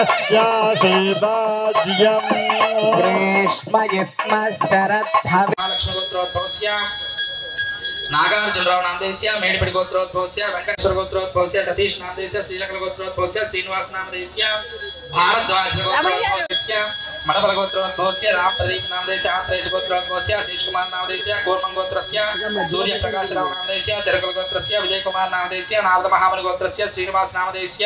अस्यासीदाज्यम् ग्रीष्मयुग्म शरद्धव महालक्ष्मी गोत्रोद्भवस्य नागार्जुनराव नामदेस्य मेडिपति गोत्रोद्भवस्य वेंकटेश्वर गोत्रोद्भवस्य सतीश नामदेस्य श्रीलकल गोत्रोद्भवस्य श्रीनिवास नामदेस्य भारद्वाज गोत्रोद्भवस्य मडबल गोत्रोद्भवस्य राम प्रदीप नामदेस्य आत्रेय गोत्रोद्भवस्य शेष कुमार नामदेस्य कोरमंग गोत्रस्य सूर्य प्रकाश राव नामदेस्य चरकल गोत्रस्य विजय कुमार नामदेस्य नारद महामुनि गोत्रस्य श्रीनिवास नामदेस्य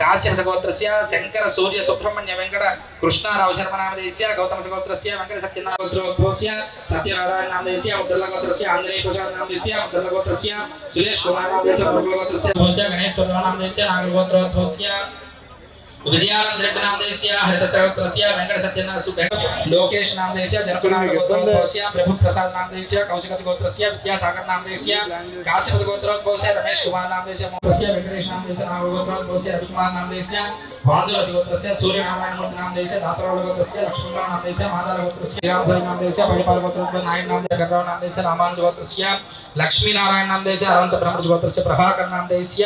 काश्यप गोत्रस्य शंकर सूर्य सुब्रह्मण्य वेंकट कृष्णाराव शर्मा नामदेस्य गौतम गोत्रस्य वेंकट सत्यनारायण गोत्रोद्भवस्य सत्यनारायण नामदेस्य मुद्रल गोत्रस्य आंजनेय प्रसाद नामदेस्य मुद्रल गोत्रस्य सुरेश कुमार नामदेस्य मुद्रल गोत्रस्य गणेश्वर नामदेस्य नागल गोत्रोद्भवस्य विजयानंद रेड्डी नामदेस्य हरित गोत्रस्य वेंकट सत्यनारायण लोकेश नामदेस्य जनकुनाथ गोत्रोद्भवस्य प्रभु प्रसाद नामदेस्य कौशिक गोत्रस्य विद्यासागर नामदेस्य काशीपति गोत्रोद्भवस्य रमेश कुमार नामदेस्य गोत्रस्य वेंकटेश नामदेस्य नागल गोत्रोद्भवस्य रविकुमार नामदेस्य वादुरस गोत्रस्य सूर्य नारायण मूर्ति नामदेस्य दासराव गोत्रस्य लक्ष्मणराव नामदेस्य माधव गोत्रस्य रामसाई नामदेस्य परिपाल गोत्रोद्भव नारायण नामदेस्य गणराव नामदेस्य रामानुज गोत्रस्य लक्ष्मी नारायण नामदेस्य अनंत ब्रह्मज गोत्रस्य प्रभाकर नामदेस्य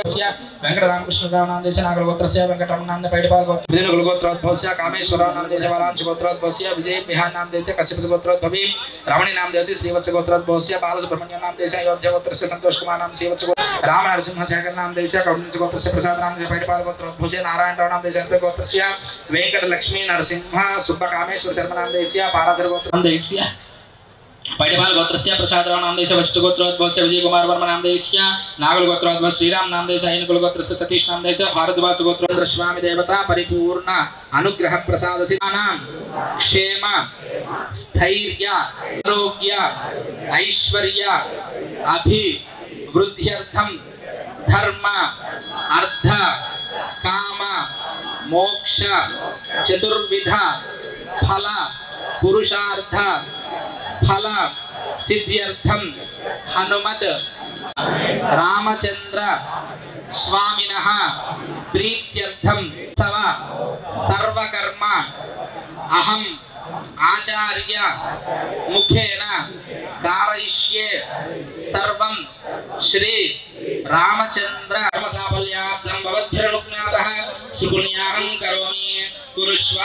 वेंकट रामकृष्णराव नामदेस्य नागल गोत्रस्य वेंकटरमण नामदेस्य परिपाल गोत्र विजय गोत्रोद्भवस्य कामेश्वरराव नामदेस्य वारांश गोत्रोद्भवस्य विजय बिहार नामदेस्य कश्यप गोत्रोद्भवी रमणी नामदेवती श्रीवत्स गोत्रोद्भवस्य बालसुब्रह्मण्य नामदेस्य अयोध्या गोत्रस्य संतोष कुमार नाम श्रीवत्स राम नरसिंह शेखर नामदेस्य कौंडिन्य गोत्रस्य प्रसाद नामदेस्य परिपाल गोत्रोद्भवस्य नारायण राव नामदेस्य गोत्रस्य वेंकट लक्ष्मी नरसिंह सुब्बा कामेश्वर शर्मा नामदेस्य पारासर गोत्र नामदेस्य पैडपाल गोत्रस्य प्रसाद राव नामदेस्य वशिष्ठ गोत्रोद्भवस्य विजय कुमार वर्मा नामदेस्य नागल गोत्रोद्भव श्रीराम नामदेस्य ऐनकुल गोत्रस्य सतीश नामदेस्य भारद्वाज गोत्रोद्भव स्वामी देवता परिपूर्ण अनुग्रह प्रसाद सिद्धानां क्षेम स्थैर्य आरोग्य ऐश्वर्य अभिवृद्ध्यर्थं धर्म अर्थ काम मोक्ष चतुर्विध फल पुरुषार्थ फल सिद्ध्यर्थं हनुमत रामचंद्र स्वामिनः प्रीत्यर्थं सर्वकर्म अहम आचार्य मुखेन कारयिष्ये सर्वं श्री रामचंद्र साफल्यार्थं भवद्भिरनुज्ञातः सुपुण्याहं करोमि कुरुष्व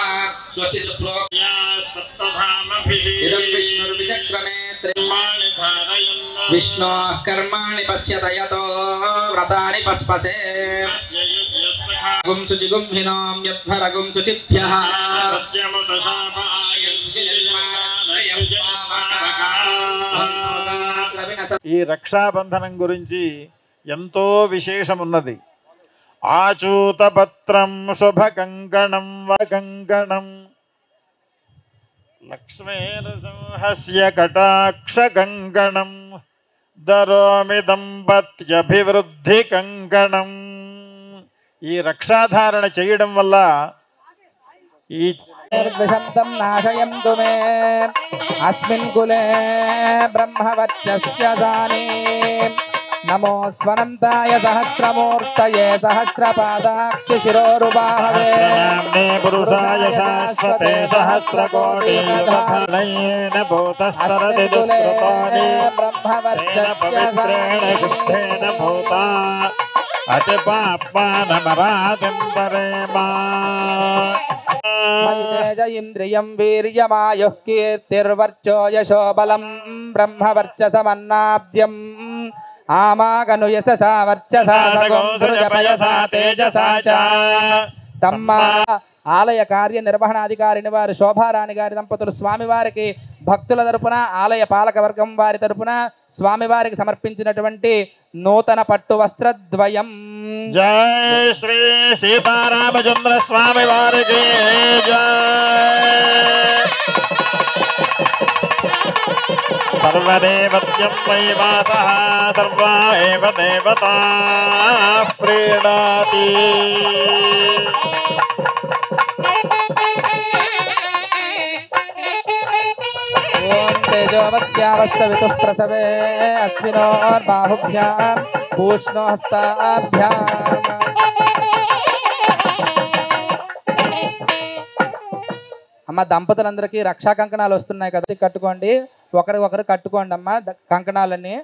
स्वस्ति सुप्रोक्त्या सप्तधामभिः इदं विष्णुर्विचक्रमे त्रिमाणि धारयन् विष्णोः कर्माणि पश्यत यतो व्रतानि पस्पसे गुं शुचिगुं हिनों यद्भरगुं शुचिभ्यः ఈ రక్షాబంధనం గురించి ఎంతో విశేషమున్నది. ఆచూతపత్రం శుభకంకణం వకంకణం లక్ష్మీనృసింహస్య కటాక్షకంకణం దరోమి దంపత్యభివృద్ధి కంకణం. ఈ రక్షాధారణ చేయడం వల్ల ఈ నిర్విశబ్దం నాశయంతు మే అస్మిన్ కులే బ్రహ్మవర్చస్యసాని నమో స్వనంతాయ సహస్రమూర్తయే సహస్రపాదాక్షి శిరోరుబాహవే నామ్నే పురుషాయ శాశ్వతే సహస్రకోటిర్వధనయేన భూతస్తరతి దుష్కృతాని పవిత్రేణ శుద్ధేన భూతా అతి పాప్మానమరాతింతరేమా. తేజ ఇంద్రియం వీర్యమాయుః కీర్తిర్వర్చో యశో బలం బ్రహ్మవర్చసమన్నాభ్యం ఆమాగను యశసా వర్చసా సృజపయసా తేజసా చ. తమ్మ ఆలయ కార్యనిర్వహణాధికారిని వారు శోభారాణి గారి దంపతులు స్వామివారికి భక్తుల తరపున ఆలయ పాలక వర్గం వారి తరపున స్వామివారికి సమర్పించినటువంటి నూతన పట్టు వస్త్రద్వయం. జై శ్రీ సీతారామచంద్ర స్వామి వారికి జై. సర్వదేవత్యం వై వాసః సర్వా ఏవ దేవతా ప్రీణాతి. ఓం తేజోవత్యావస్తవితుః ప్రసవే అస్మినోర్బాహుభ్యాం పూష్ణో హస్తాభ్యాం. అమ్మ దంపతులందరికీ రక్షా కంకణాలు వస్తున్నాయి కదా, కట్టుకోండి. ఒకరు కట్టుకోండి అమ్మ కంకణాలన్నీ.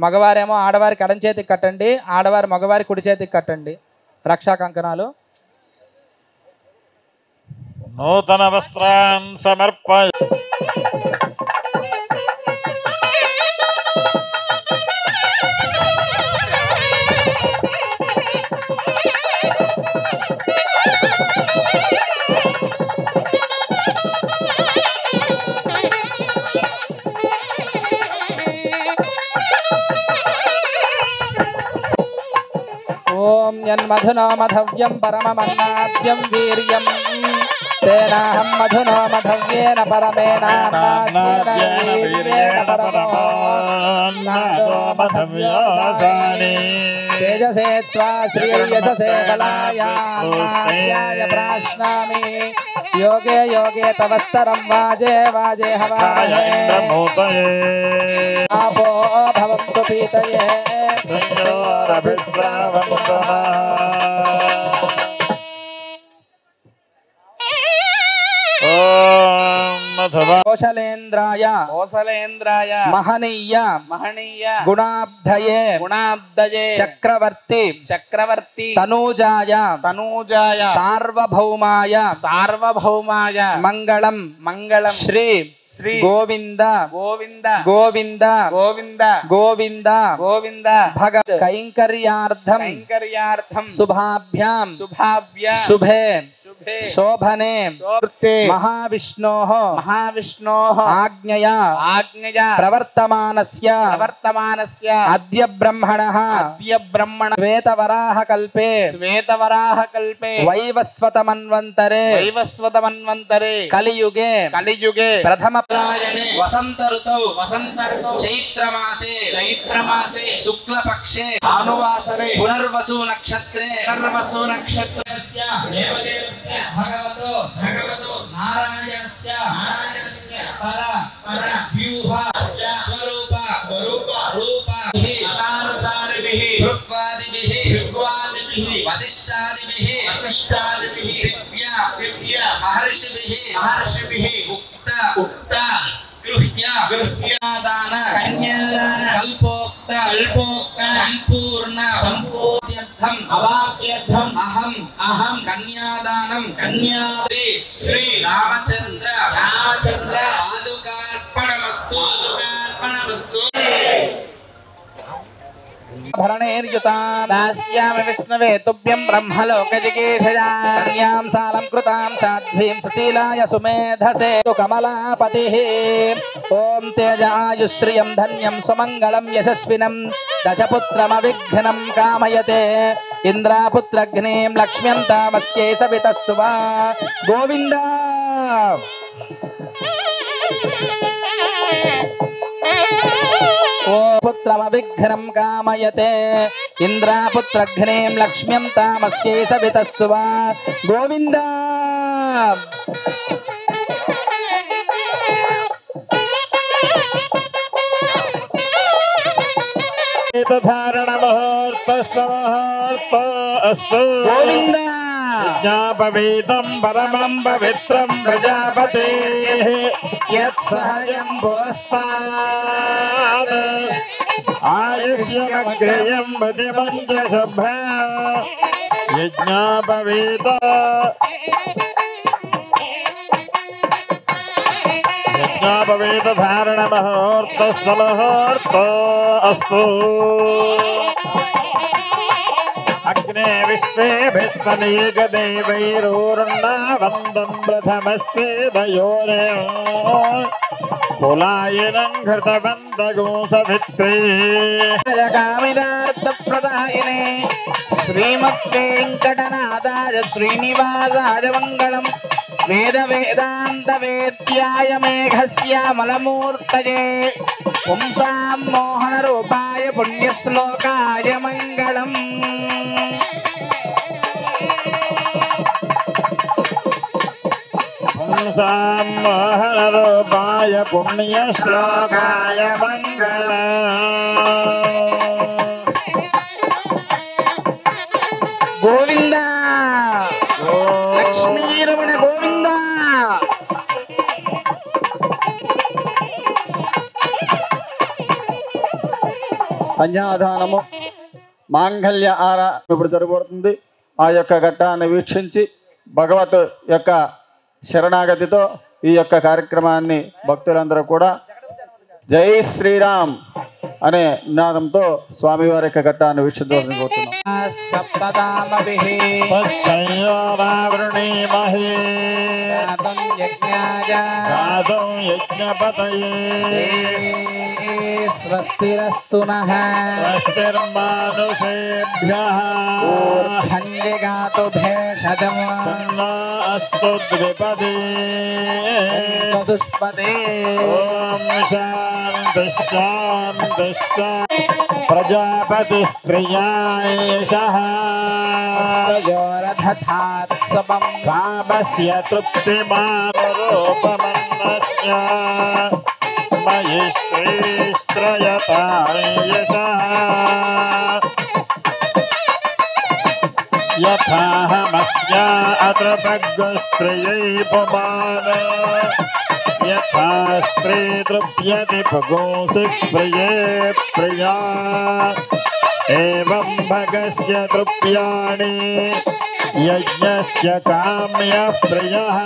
మగవారేమో ఆడవారికి ఎడం చేతికి కట్టండి, ఆడవారు మగవారి కుడి చేతికి కట్టండి రక్షా కంకణాలు. నూతన వస్త్రాన్ సమర్పయ. ఓం యన్మధునో మధవ్యం పరమమన్నాద్యం వీర్యం తేనాహం మధునో మధవ్యేన పరమేనాన్నాద్యేన వీర్యేణ పరమోన్నాదో మధవ్యోసాని తేజసే త్వా శ్రీయససే బలాయాన్నాద్యాయ ప్రాశ్నామి యోగే యోగే తవస్తరం వాజే వాజే హవాయే ఆపో భవంతు పీతయే కోశలేంద్రాయ కోసలేంద్రాయ మహనీయ మహనీయ గుణాబ్ధయే గుణాబ్దయే చక్రవర్తి చక్రవర్తి తనూజాయ తనూజాయ సార్వభౌమాయ సార్వభౌమాయ మంగళం మంగళం శ్రీ శ్రీ గోవింద గోవింద గోవింద గోవింద గోవింద గోవింద భగవత్ కైంకర్యార్థం కైంకర్యార్థం శుభాభ్యాం శుభాభ్య శుభే శుభే శోభనే శోభృతే మహావిష్ణోః మహావిష్ణోః ఆజ్ఞయా ఆజ్ఞయా ప్రవర్తమానస్య ప్రవర్తమానస్య అద్య బ్రహ్మణః అద్య బ్రహ్మణ శ్వేతవరాహ కల్పే శ్వేతవరాహ కల్పే వైవస్వత మన్వంతరే వైవస్వత మన్వంతరే కలియుగే కలియుగే ప్రథమ వసంత ఋతౌ వసంత ఋతౌ చైత్రమాసే చైత్రమాసే శుక్లపక్షే భానువాసరే పునర్వసు నక్షత్రే పునర్వసు నక్షత్రస్య దేవదేవస్య భగవతో నారాయణస్య పర వ్యూహ స్వరూప రూప మతానుసారిభిః ఋగ్వాదిభిః ఋగ్వాదిభిః వశిష్టాదిభిః వశిష్టాదిభిః దివ్య మహర్షిభిః ఉక్త గృహ్యాదాన కన్యాదాన కల్పోక్త సంపూర్ణ సంపూర్ణ్యర్థం అవాప్యర్థం అహం కన్యాదానం కన్యాది శ్రీ రామచంద్ర రామచంద్ర పాదుకార్పణమస్తు భరణేర్యుతాం దాస్యామి విష్ణవే తుభ్యం బ్రహ్మలోకజిగీషయా కన్యాం సాలం కృతాం సాధ్వీం సుశీలాయ సుమేధసే కమలాపతిః ఓం తేజాయుశ్రియం ధన్యం సుమంగళం యశస్వినం దశపుత్రమవిఘ్నం కామయతే ఇంద్రాపుత్రగ్నిం లక్ష్మ్యం తామస్యై సవితః సువా గోవింద ఓ పుత్రమవిఘ్నం కామయతే ఇంద్రాపుత్రఘ్నేం లక్ష్మ్యం తామస్యై సవితః సువా గోవింద ధారణ ముహూర్త అస్తు గోవింద జ్ఞాపవేదం పరమం పవిత్రం ప్రజాపతే యత్సహయం భోస్తాద్ ఆయుష్యమగ్రయం మతిమంజసభ యజ్ఞాపవేద యజ్ఞాపవేద ధారణ ముహూర్త సమహూర్త అస్తు అగ్నే విశ్వేభిస్మనీకదేవైరూర్ణావందం ప్రథమస్వేదయోరే కులాయనం ఘృతవంతగోసవిత్రే కామినార్థప్రదాయినే శ్రీమద్వేంకటనాథాయ శ్రీనివాసాయ మంగళం వేద వేదాంత వేద్యాయ మేఘశ్యామలమూర్తయే పుంసాం మోహన రూపాయ పుణ్యశ్లోకాయ మంగళం పుంసాం మోహనరూపాయ పుణ్యశ్లోకాయ మంగళం గోవింద లక్ష్మీరమణ గోవింద కన్యాదానము మాంగళ్య ఇప్పుడు జరగబడుతుంది. ఆ యొక్క ఘట్టాన్ని వీక్షించి భగవత్ యొక్క శరణాగతితో ఈ యొక్క కార్యక్రమాన్ని భక్తులందరూ కూడా జై శ్రీరామ్ అనే నినాదంతో స్వామివారి యొక్క ఘట్టాన్ని వీక్షించవలసింది కోరుతున్నాం. సప్తదామభిః తచ్చయోరావృణీమహే గాతుం యజ్ఞాయ గాతుం యజ్ఞపతయే స్వస్తిరస్తు నః స్వస్తిర్మానుషేభ్యః ఊర్ధ్వన్యగాతు భేషజం తన్నో అస్తు ద్విపదే చతుష్పదే ఓం శాంతి శాంతి ప్రజాపతి స్త్రియాయేషః ప్రజోరథాత్సవం కామస్య తృప్తిమానరూపమన్నస్య మయి శ్రీశ్రయతాయేషః యథాహమస్య అతృపగ్స్త్రియై పుమాన యథా స్త్రీ తృప్యతి పుగోసి ప్రియే ప్రియా ఏవం భగస్య తృప్యాణి యజ్ఞస్య కామ్య ప్రియః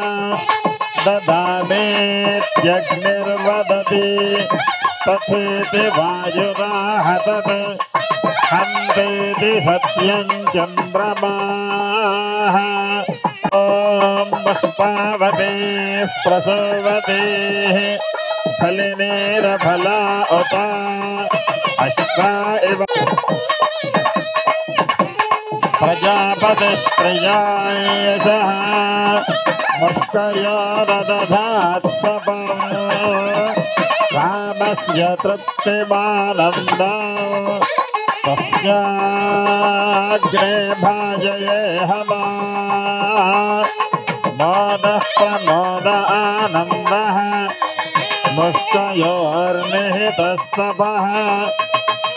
దదామేత్యగ్నిర్వదతి తథేతి వాయురాహతత్ హంతేతి సత్యం చంద్రమాః ఓం పుష్పావతే ప్రసవతే ఫలినేరఫలా ఉత అశ్వా ఇవ ప్రజాపతిస్త్రియాయేషః ముష్కయోరదధాత్సవం కామస్య తృప్తిమానందం తస్యాగ్రే భాజయేహమా మోదః ప్రమోద ఆనందః ముష్కయోర్నిహితస్తపః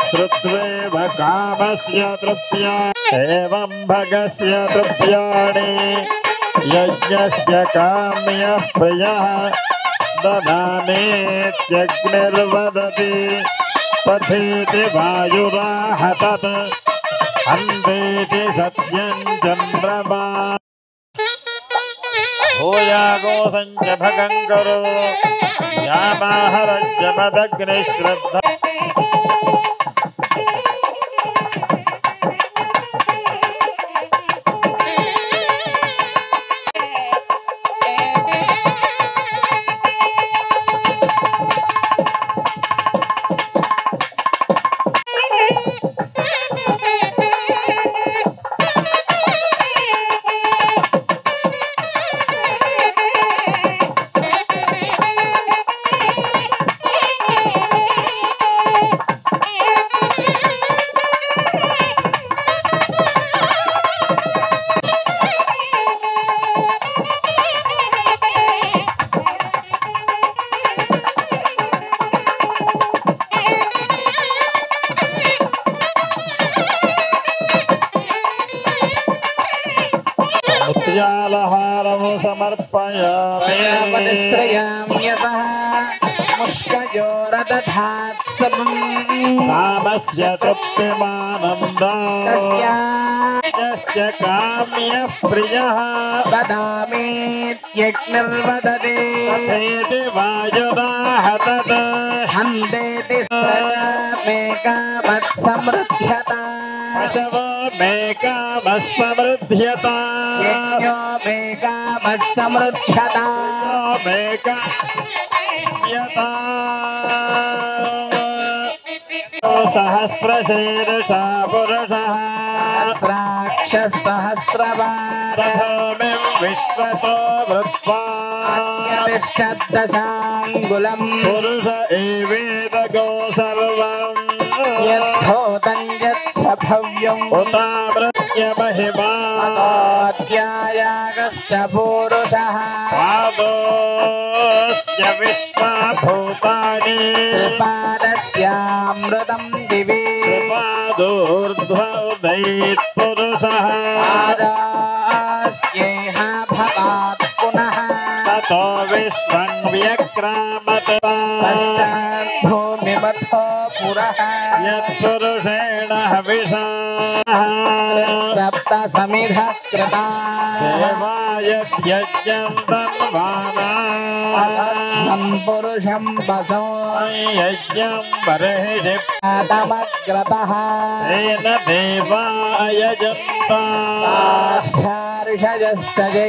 శ్రుత్వేవ కామస్య తృప్త్యా ఏవం భగస్య తృప్యాణి యజ్ఞస్య కామ్య ప్రియః దదామేత్యగ్నిర్వదతి తథేతి వాయురాహతత్ హంతేతి సత్యం చంద్రమా భూయాగో సంచ భగం కరో యామాహరజ్యమదగ్నిశ్రద్ధ ముత్యాలహారము సమర్పయామి ముష్కయోరదధాత్సవం కామస్య తృప్తిమానందం యస్య కామ్య ప్రియః దదామేత్యగ్నిర్వదతే తథేతి వాయురాహతత్ హంతేతి మేకామత్సమృధ్యత పశవో మేకామస్సమృధ్యత యజ్ఞో మేకామత్సమృధ్యత సహస్రశీర్షా పురుషః సహస్రాక్షసహస్రవార సభూమిం విశ్వతో వృత్వా తిష్టదశాంగులం పురుష ఏవేదగో సర్వం యద్ధోతం యచ్చ భవ్యం ఉతామృత్య మహిమా అధ్యాయాగశ్చ పూరుషః పాదోస్య విశ్వభూతాని పాదస్యామృతం దివి పాదోర్ధ్వ ఉదయత్పురుషః పాదాస్యేహ భవాత్ పునః తతో విశ్వం వ్యక్రామత పశ్చాత్ భూమి मथो पुरः यत्पुरुषेण हविषा सप्त समिधः कृता देवायज्ञं तन्वाना पुरुषं वसो यज्ञं बर्हिषि तमग्रतः तेन देवा अयजन्ता ऋषयश्चये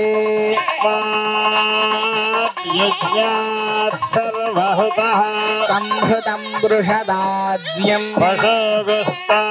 यज्ञात् सर्वहुतः संहृतं वृषदाज्यं वशोगुस्तागुश्चक्र